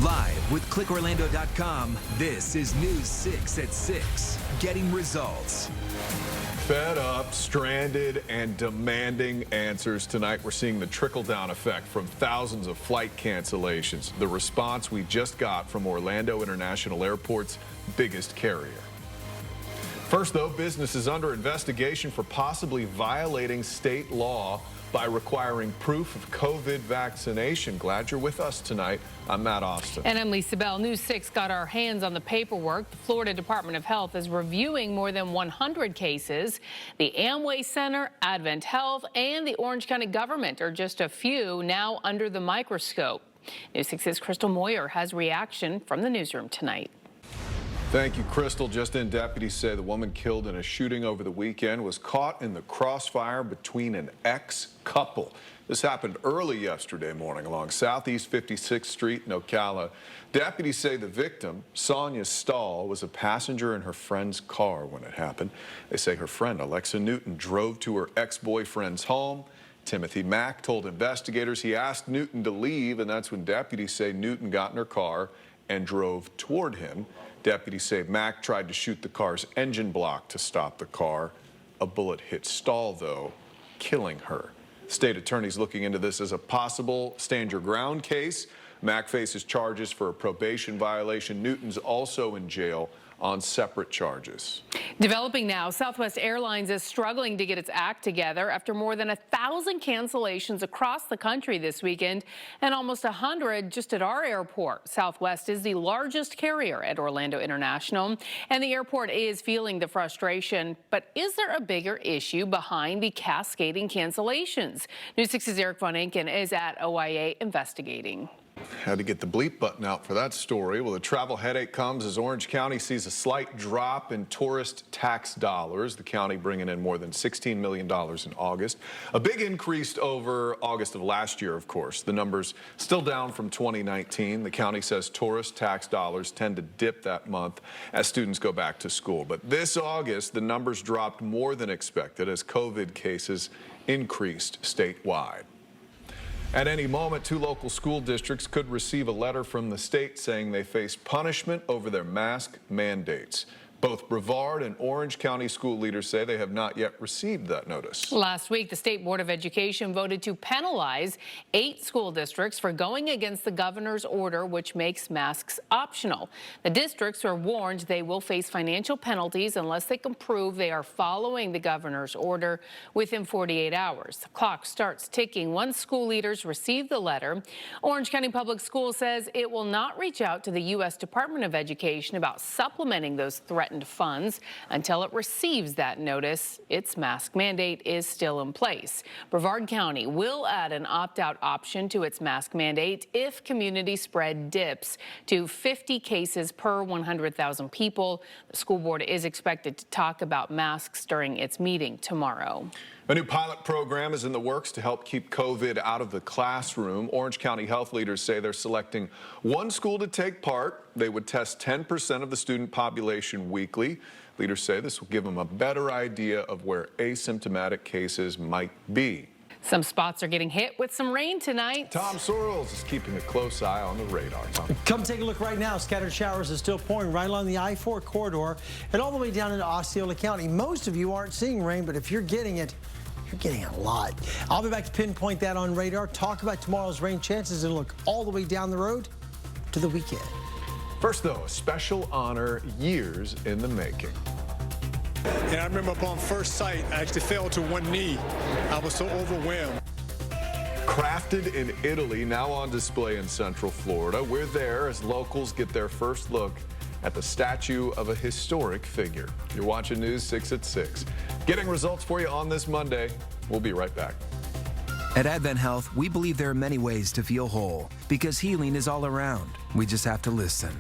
Live with clickorlando.com, this is News 6 at 6, getting results. Fed up, stranded, and demanding answers. Tonight, we're seeing the trickle-down effect from thousands of flight cancellations. The response we just got from Orlando International Airport's biggest carrier. First, though, business is under investigation for possibly violating state law by requiring proof of COVID vaccination. Glad you're with us tonight. I'm Matt Austin. And I'm Lisa Bell. News 6 got our hands on the paperwork. The Florida Department of Health is reviewing more than 100 cases. The Amway Center, Advent Health, and the Orange County government are just a few now under the microscope. News 6's Crystal Moyer has reaction from the newsroom tonight. Thank you, Crystal. Just in, deputies say the woman killed in a shooting over the weekend was caught in the crossfire between an ex-couple. This happened early yesterday morning along Southeast 56th Street in Ocala. Deputies say the victim, Sonia Stahl, was a passenger in her friend's car when it happened. They say her friend, Alexa Newton, drove to her ex-boyfriend's home. Timothy Mack told investigators he asked Newton to leave, and that's when deputies say Newton got in her car and drove toward him. Deputies say Mack tried to shoot the car's engine block to stop the car. A bullet hit Stahl, though, killing her. State attorney's looking into this as a possible stand-your-ground case. Mack faces charges for a probation violation. Newton's also in jail on separate charges. Developing now, Southwest Airlines is struggling to get its act together after more than 1,000 cancellations across the country this weekend and almost 100 just at our airport. Southwest is the largest carrier at Orlando International, and the airport is feeling the frustration. But is there a bigger issue behind the cascading cancellations? News 6's Eric Von Enken is at OIA investigating. Had to get the bleep button out for that story. Well, the travel headache comes as Orange County sees a slight drop in tourist tax dollars. The county bringing in more than $16 million in August. A big increase over August of last year, of course. The numbers still down from 2019. The county says tourist tax dollars tend to dip that month as students go back to school. But this August, the numbers dropped more than expected as COVID cases increased statewide. At any moment, 2 local school districts could receive a letter from the state saying they face punishment over their mask mandates. Both Brevard and Orange County school leaders say they have not yet received that notice. Last week, the State Board of Education voted to penalize 8 school districts for going against the governor's order, which makes masks optional. The districts are warned they will face financial penalties unless they can prove they are following the governor's order within 48 hours. The clock starts ticking once school leaders receive the letter. Orange County Public Schools says it will not reach out to the U.S. Department of Education about supplementing those threatened funds until it receives that notice. Its mask mandate is still in place. Brevard County will add an opt-out option to its mask mandate if community spread dips to 50 cases per 100,000 people. The school board is expected to talk about masks during its meeting tomorrow. A new pilot program is in the works to help keep COVID out of the classroom. Orange County health leaders say they're selecting 1 school to take part. They would test 10% of the student population weekly. Leaders say this will give them a better idea of where asymptomatic cases might be. Some spots are getting hit with some rain tonight. Tom Sorrells is keeping a close eye on the radar. Tom. Come take a look right now. Scattered showers are still pouring right along the I-4 corridor and all the way down into Osceola County. Most of you aren't seeing rain, but if you're getting it, you're getting a lot. I'll be back to pinpoint that on radar, talk about tomorrow's rain chances, and look all the way down the road to the weekend. First, though, a special honor years in the making. And I remember upon first sight, I actually fell to one knee. I was so overwhelmed. Crafted in Italy, now on display in Central Florida. We're there as locals get their first look at the statue of a historic figure. You're watching News 6 at 6. Getting results for you on this Monday. We'll be right back. At Advent Health, we believe there are many ways to feel whole because healing is all around. We just have to listen.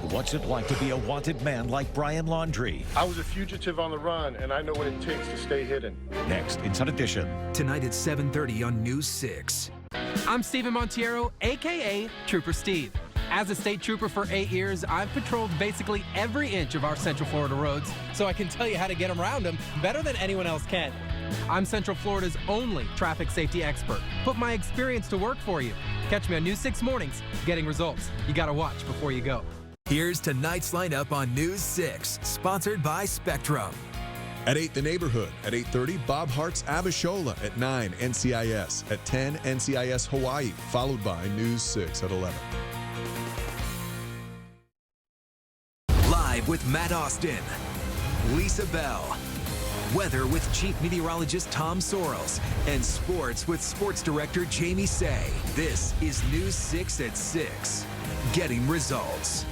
What's it like to be a wanted man like Brian Laundrie? I was a fugitive on the run, and I know what it takes to stay hidden. Next, Inside Edition. Tonight at 7:30 on News 6. I'm Steven Montiero, a.k.a. Trooper Steve. As a state trooper for 8 years, I've patrolled basically every inch of our Central Florida roads, so I can tell you how to get around them better than anyone else can. I'm Central Florida's only traffic safety expert. Put my experience to work for you. Catch me on News 6 Mornings, Getting Results. You gotta watch before you go. Here's tonight's lineup on News 6, sponsored by Spectrum. At 8, The Neighborhood. At 8:30, Bob Hart's Abishola. At 9, NCIS. At 10, NCIS Hawaii, followed by News 6 at 11. Live with Matt Austin, Lisa Bell. Weather with Chief Meteorologist Tom Sorrells. And sports with Sports Director Jamie Say. This is News 6 at 6. Getting Results.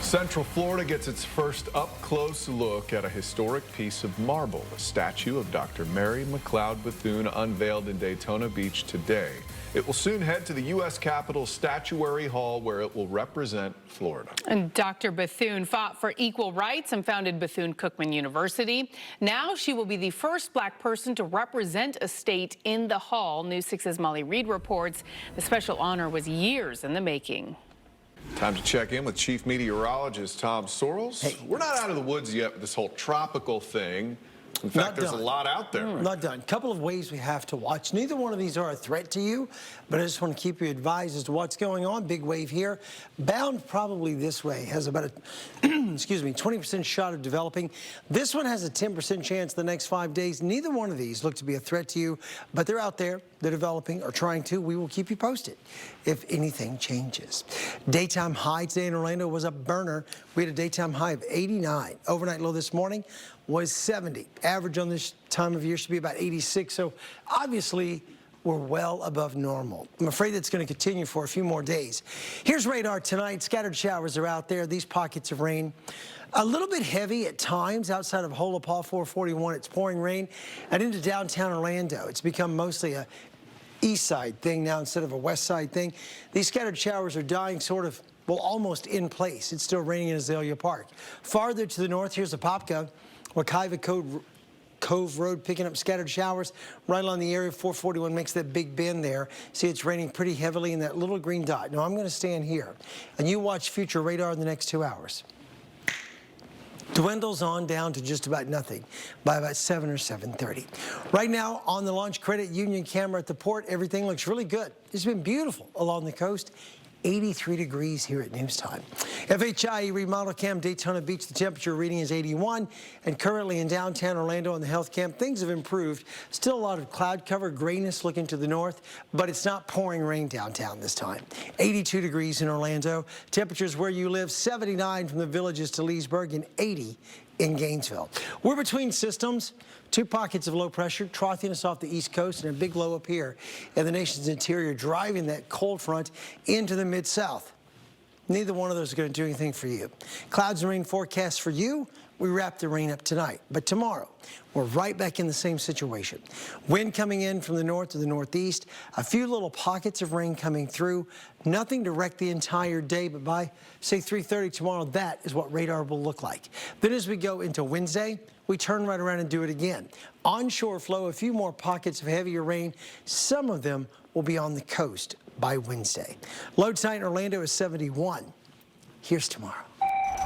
Central Florida gets its first up-close look at a historic piece of marble. A statue of Dr. Mary McLeod Bethune unveiled in Daytona Beach today. It will soon head to the U.S. Capitol's Statuary Hall, where it will represent Florida. And Dr. Bethune fought for equal rights and founded Bethune-Cookman University. Now she will be the first black person to represent a state in the hall. News 6's Molly Reed reports the special honor was years in the making. Time to check in with Chief Meteorologist Tom Sorrells. Hey. We're not out of the woods yet with this whole tropical thing. In fact, there's a lot out there. Not done. Couple of ways we have to watch. Neither one of these are a threat to you, but I just want to keep you advised as to what's going on. Big wave here. Bound probably this way. Has about a, 20% shot of developing. This one has a 10% chance the next 5 days. Neither one of these look to be a threat to you, but they're out there. They're developing or trying to. We will keep you posted if anything changes. Daytime high today in Orlando was a burner. We had a daytime high of 89. Overnight low this morning was 70. Average on this time of year should be about 86. So obviously we're well above normal. I'm afraid that's going to continue for a few more days. Here's radar tonight. Scattered showers are out there. These pockets of rain. A little bit heavy at times outside of Holopaw 441. It's pouring rain and into downtown Orlando. It's become mostly a east side thing now instead of a west side thing. These scattered showers are dying sort of, well, almost in place. It's still raining in Azalea Park. Farther to the north, here's Apopka, Wekiva Cove Road picking up scattered showers right along the area. 441 makes that big bend there. See, it's raining pretty heavily in that little green dot. Now, I'm going to stand here, and you watch future radar in the next 2 hours. Dwindles on down to just about nothing by about 7 or 7:30. Right now, on the launch credit union camera at the port, everything looks really good. It's been beautiful along the coast. 83 degrees here at news time. FHIE remodel cam Daytona Beach, the temperature reading is 81, and currently in downtown Orlando on the health camp, things have improved. Still a lot of cloud cover, grayness looking to the north, but it's not pouring rain downtown this time. 82 degrees in Orlando. Temperatures where you live, 79 from the Villages to Leesburg and 80 in Gainesville. We're between systems. 2 pockets of low pressure, troughing us off the east coast, and a big low up here in the nation's interior, driving that cold front into the mid-south. Neither one of those are going to do anything for you. Clouds and rain forecast for you. We wrap the rain up tonight, but tomorrow we're right back in the same situation. Wind coming in from the north to the northeast, a few little pockets of rain coming through. Nothing to wreck the entire day, but by, say, 3:30 tomorrow, that is what radar will look like. Then as we go into Wednesday, we turn right around and do it again. Onshore flow, a few more pockets of heavier rain. Some of them will be on the coast by Wednesday. Low tonight in Orlando is 71. Here's tomorrow.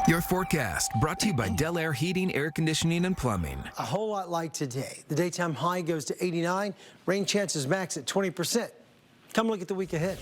Your forecast brought to you by Del Air Heating, Air Conditioning, and Plumbing. A whole lot like today. The daytime high goes to 89. Rain chances max at 20%. Come look at the week ahead.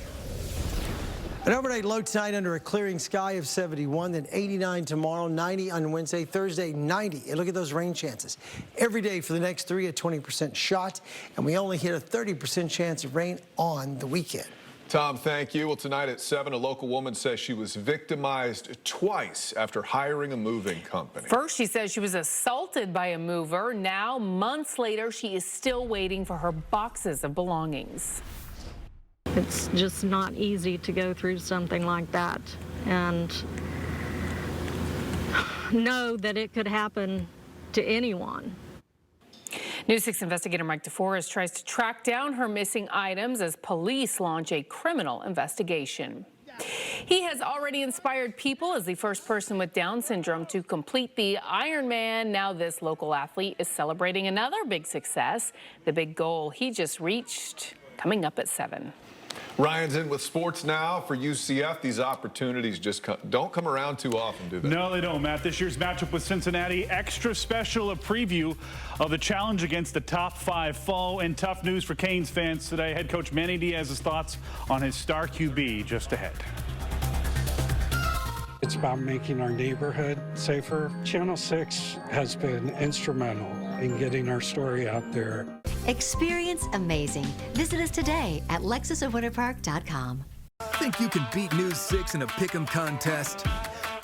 An overnight low tonight under a clearing sky of 71, then 89 tomorrow, 90 on Wednesday, Thursday, 90. And look at those rain chances. Every day for the next 3, a 20% shot, and we only hit a 30% chance of rain on the weekend. Tom, thank you. Well, tonight at 7, a local woman says she was victimized twice after hiring a moving company. First, she says she was assaulted by a mover. Now, months later, she is still waiting for her boxes of belongings. It's just not easy to go through something like that and know that it could happen to anyone. News 6 investigator Mike DeForest tries to track down her missing items as police launch a criminal investigation. He has already inspired people as the first person with Down syndrome to complete the Ironman. Now this local athlete is celebrating another big success, the big goal he just reached, coming up at 7. Ryan's in with sports now for UCF. These opportunities just don't come around too often, do they? No, they don't, Matt. This year's matchup with Cincinnati, extra special, a preview of the challenge against the top 5 foe. And tough news for Canes fans today. Head coach Manny Diaz's thoughts on his star QB just ahead. It's about making our neighborhood safer. Channel 6 has been instrumental in getting our story out there. Experience amazing. Visit us today at lexusofwinterpark.com. Think you can beat News 6 in a Pick'em contest?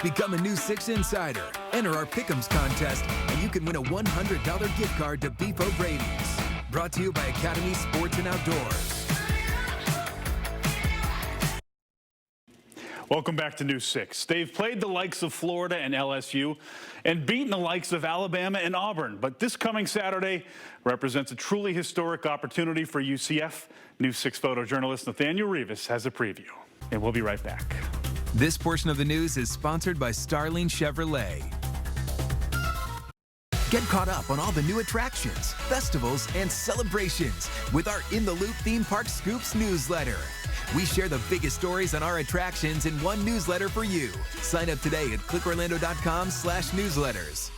Become a News 6 insider. Enter our Pick'ems contest, and you can win a $100 gift card to Beef O'Brady's. Brought to you by Academy Sports and Outdoors. Welcome back to News 6. They've played the likes of Florida and LSU and beaten the likes of Alabama and Auburn. But this coming Saturday represents a truly historic opportunity for UCF. News 6 photojournalist Nathaniel Rivas has a preview. And we'll be right back. This portion of the news is sponsored by Starling Chevrolet. Get caught up on all the new attractions, festivals, and celebrations with our In the Loop Theme Park Scoops newsletter. We share the biggest stories on our attractions in one newsletter for you. Sign up today at clickorlando.com/newsletters.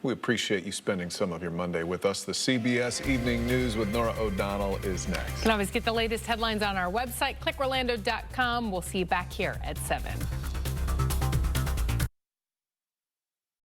We appreciate you spending some of your Monday with us. The CBS Evening News with Nora O'Donnell is next. You can always get the latest headlines on our website, clickorlando.com. We'll see you back here at 7.